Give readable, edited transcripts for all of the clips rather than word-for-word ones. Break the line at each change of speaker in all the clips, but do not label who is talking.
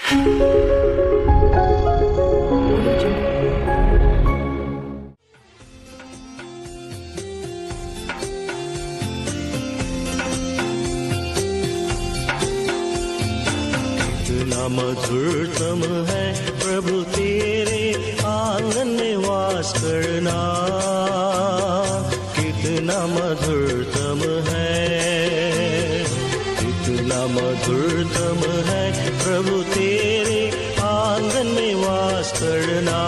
कितना मधुरतम है प्रभु तेरे आंगन में वास करना, कितना मधुरतम है, कितना मधुरतम है प्रभु तेरे आंगन में वास करना,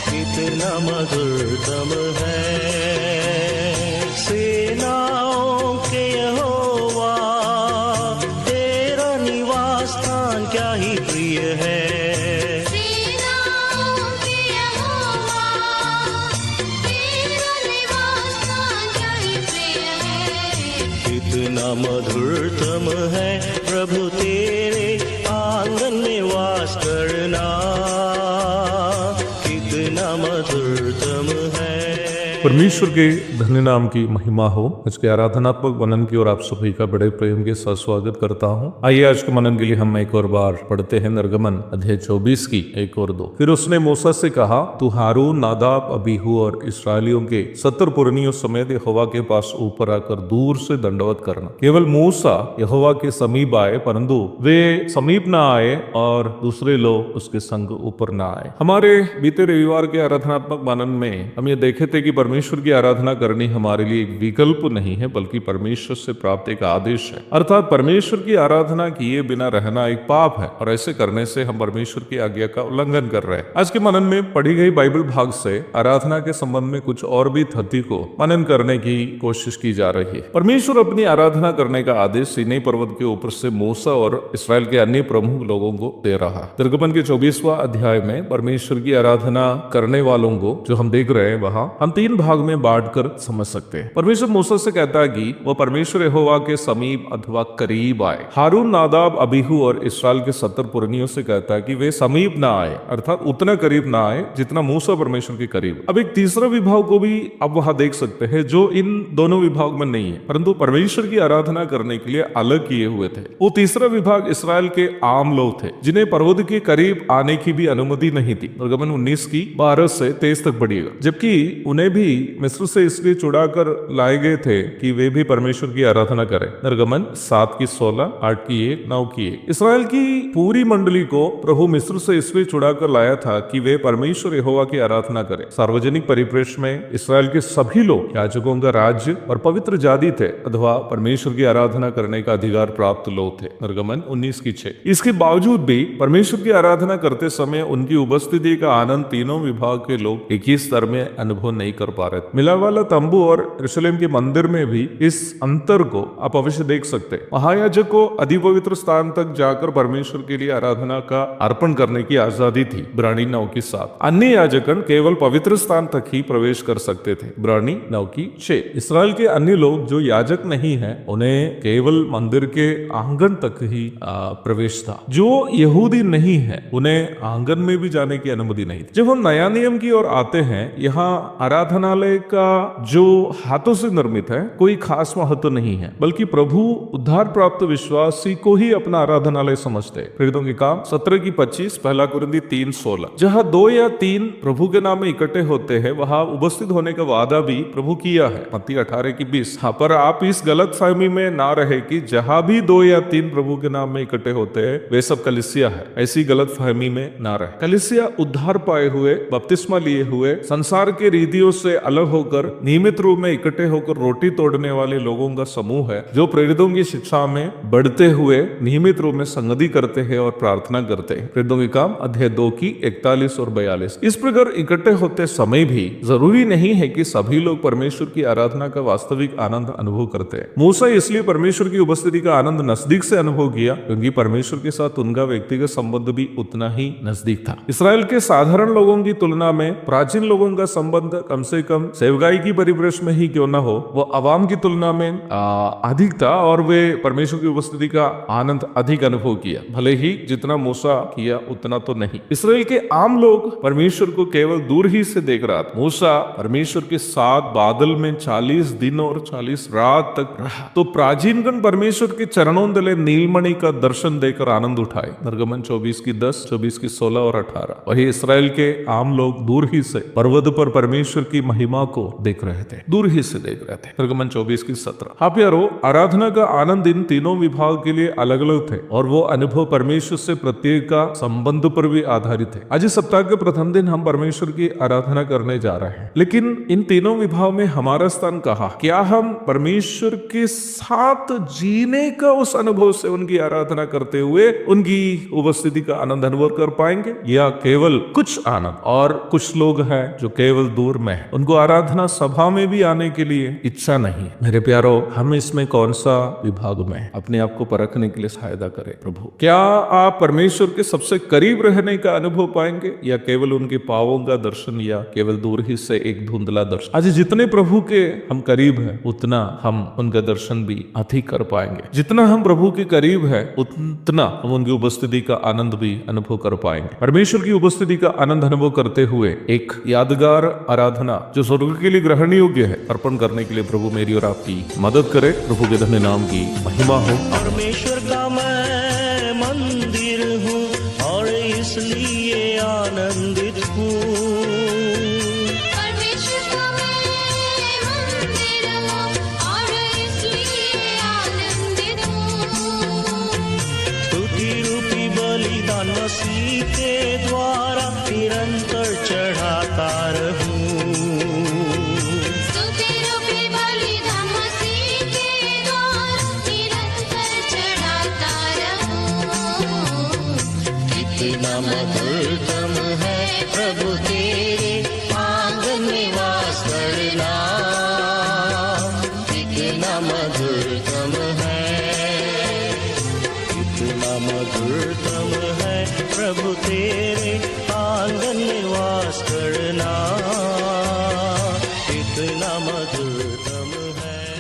कितना मधुरतम है। सेनाओं के यहोवा तेरा निवास स्थान क्या ही प्रिय है।
सेनाओं के यहोवा तेरा निवास स्थान क्या ही प्रिय है।
कितना मधुरतम है प्रभु तेरे आंगन में वास करना, कितना मधुरतम है।
परमेश्वर के धन्य नाम की महिमा हो। आज के आराधनात्मक मनन की ओर आप सभी का बड़े प्रेम के साथ स्वागत करता हूँ। आइए आज के मनन के लिए हम एक और बार पढ़ते हैं निर्गमन अध्याय 24 की 1 और 2। फिर उसने मूसा से कहा, तू हारून, नादाब, अबीहू और इस्राएलियों के 70 पुरनियों समेत यहोवा के पास ऊपर आकर दूर से दंडवत करना। केवल मूसा यहोवा के समीप आए, परंतु वे समीप न आए और दूसरे लोग उसके संग ऊपर न आए। हमारे बीते रविवार के आराधनात्मक मनन में हम ये देखे थे कि परमेश्वर की आराधना करनी हमारे लिए एक विकल्प नहीं है, बल्कि परमेश्वर से प्राप्त एक आदेश है। अर्थात परमेश्वर की आराधना किए बिना रहना एक पाप है और ऐसे करने से हम परमेश्वर की आज्ञा का उल्लंघन कर रहे हैं। आज के मनन में पढ़ी गई बाइबल भाग से आराधना के संबंध में कुछ और भी तथ्य को मनन करने की कोशिश की जा रही है। परमेश्वर अपनी आराधना करने का आदेश सीनै पर्वत के ऊपर से मूसा और इस्राएल के अन्य प्रमुख लोगों को दे रहा है। निर्गमन के 24वां अध्याय में परमेश्वर की आराधना करने वालों को जो हम देख रहे हैं, वहां हम 3 भाग में बांटकर समझ सकते हैं। परमेश्वर मूसा से कहता है कि वह परमेश्वर यहोवा के समीप अथवा करीब आए। हारून, नादाब, अबीहू और इस्राएल के 70 पुरनियों से कहता है कि वे समीप ना आए, अर्थात उतना करीब ना आए जितना मूसा परमेश्वर के करीब। अब एक तीसरा विभाग को भी अब वहां देख सकते हैं जो इन दोनों विभाग में नहीं है, परंतु परमेश्वर की आराधना करने के लिए अलग किए हुए थे। वो तीसरा विभाग इस्राएल के आम लोग थे जिन्हें पर्वत के करीब आने की भी अनुमति नहीं थी। निर्गमन 19 की 12 से 23 तक पढ़िएगा। जबकि उन्हें भी मिस्र से इसलिए छुड़ाकर लाए गए थे कि वे भी परमेश्वर की आराधना करें। निर्गमन 7 की 16, 8 की 1, 9 की 1। इस्राएल की पूरी मंडली को प्रभु मिस्र से इसलिए छुड़ाकर लाया था कि वे परमेश्वर यहोवा की आराधना करें। सार्वजनिक परिप्रेक्ष्य में इस्राएल के सभी लोग याजकों का राज्य और पवित्र जाति थे अथवा परमेश्वर की आराधना करने का अधिकार प्राप्त लोग थे। निर्गमन 19 की 6। इसके बावजूद भी परमेश्वर की आराधना करते समय उनकी उपस्थिति का आनंद तीनों विभाग के लोग एक ही स्तर में अनुभव नहीं कर पा रहे। मिलाप वाला तंबू और यरूशलेम के मंदिर में भी इस अंतर को आप अवश्य देख सकते हैं। महायाजक को अधिपवित्र स्थान तक जाकर परमेश्वर के लिए आराधना का अर्पण करने की आजादी थी, इब्रानी 9 की 7। अन्य याजकन केवल पवित्र स्थान तक ही प्रवेश कर सकते थे, इब्रानी 9 की 6। इस्राएल के अन्य लोग जो याजक नहीं है उन्हें केवल मंदिर के आंगन तक ही प्रवेश था। जो यहूदी नहीं है उन्हें आंगन में भी जाने की अनुमति नहीं थी। जब हम नया नियम की ओर आते हैं, यहाँ आराधनालय का जो हाथों से निर्मित है कोई खास महत्व नहीं है, बल्कि प्रभु उद्धार प्राप्त विश्वासी को ही अपना आराधनालय समझते हैं। प्रेरितों के काम 17 की 25, 1 कुरिन्थी 3:16। जहाँ 2 या 3 प्रभु के नाम में इकट्ठे होते हैं वहां उपस्थित होने का वादा भी प्रभु किया है, मत्ती 18 की 20। हाँ, पर आप इस गलत फहमी में ना रहे कि जहां भी 2 या 3 प्रभु के नाम में इकट्ठे होते हैं वे सब कलीसिया है। ऐसी गलत फहमी में ना रहे। कलीसिया उद्धार पाए हुए, बपतिस्मा लिए हुए, संसार के रीतियों से अलग होकर नियमित रूप में इकट्ठे होकर रोटी तोड़ने वाले लोगों का समूह है जो प्रेरितों की शिक्षा में बढ़ते हुए नियमित रूप में संगति करते हैं और प्रार्थना करते हैं। प्रेरितों के काम अध्याय 2 की 41 और 42। इस प्रकार इकट्ठे होते समय भी जरूरी नहीं है कि सभी लोग परमेश्वर की आराधना का वास्तविक आनंद अनुभव करते हैं। मूसा इसलिए परमेश्वर की उपस्थिति का आनंद नजदीक से अनुभव किया क्योंकि परमेश्वर के साथ उनका व्यक्तिगत संबंध भी उतना ही नजदीक था। इसराइल के साधारण लोगों की तुलना में प्राचीन लोगों का संबंध कम से कम सेवकाई की परिप्रेक्ष्य में ही क्यों ना हो, वो अवाम की तुलना में अधिक था और वे परमेश्वर की उपस्थिति का आनंद अधिक अनुभव किया। भले ही जितना मूसा किया उतना तो नहीं। इसराइल के आम लोग परमेश्वर को केवल दूर ही से देख रहा था। मूसा परमेश्वर के साथ बादल में 40 दिन और 40 रात तक रहा, तो प्राचीनगण परमेश्वर के चरणों तले नीलमणि का दर्शन देकर आनंद उठाए। निर्गमन 24 की 10, 24 की 16 और 18। वही इसराइल के आम लोग दूर ही से पर्वत पर परमेश्वर की महिमा को देख रहे थे, दूर ही से देख रहे थे। निर्गमन 24 की 17। हाँ प्यारो, आराधना का आनंद इन तीनों विभाग के लिए अलग अलग थे और वो अनुभव परमेश्वर से प्रत्येक का संबंध पर भी आधारित है। आज इस सप्ताह के प्रथम दिन हम परमेश्वर की आराधना करने जा रहे हैं, लेकिन इन तीनों विभाग में हमारा स्थान कहाँ? क्या हम परमेश्वर के साथ जीने का उस अनुभव से उनकी आराधना करते हुए उनकी उपस्थिति का आनंद अनुभव कर पाएंगे, या केवल कुछ आनंद? और कुछ लोग हैं जो केवल दूर में है, उनको आराधना सभा में भी आने के लिए इच्छा नहीं। मेरे प्यारो, हम इसमें कौन सा विभाग में अपने आप को परखने के लिए सहायता करें प्रभु। क्या आप परमेश्वर के सबसे करीब रहने का अनुभव पाएंगे, या केवल उनके पावों का दर्शन, या केवल दूर ही से एक धुंधला दर्शन? आज जितने प्रभु के हम करीब हैं उतना हम उनका दर्शन भी अधिक कर पाएंगे। जितना हम प्रभु के करीब है उतना हम उनकी उपस्थिति का आनंद भी अनुभव कर पाएंगे। परमेश्वर की उपस्थिति का आनंद अनुभव करते हुए एक यादगार आराधना जो स्वर्ग के लिए ग्रहण योग्य है, अर्पण करने के लिए प्रभु मेरी और आपकी मदद करे। प्रभु के धन्य नाम की महिमा हो।
परमेश्वर का मैं मंदिर हूँ और इसलिए आनंदित हूँ।
परमेश्वर का मैं मंदिर हूँ और इसलिए आनंदित हूँ।
स्तुति रूपी बलिदान मसीह के द्वारा निरंतर चढ़ाता रहूं।
स्तुति रूपी बलिदान मसीह के द्वारा निरंतर चढ़ाता रहूं।
कितना मधुरतम है प्रभु तेरे आंगन में वास करना। कितना मधुरतम है, कितना मधुरतम है प्रभु तेरे आंगन में वास करना। कितना मधुरतम है।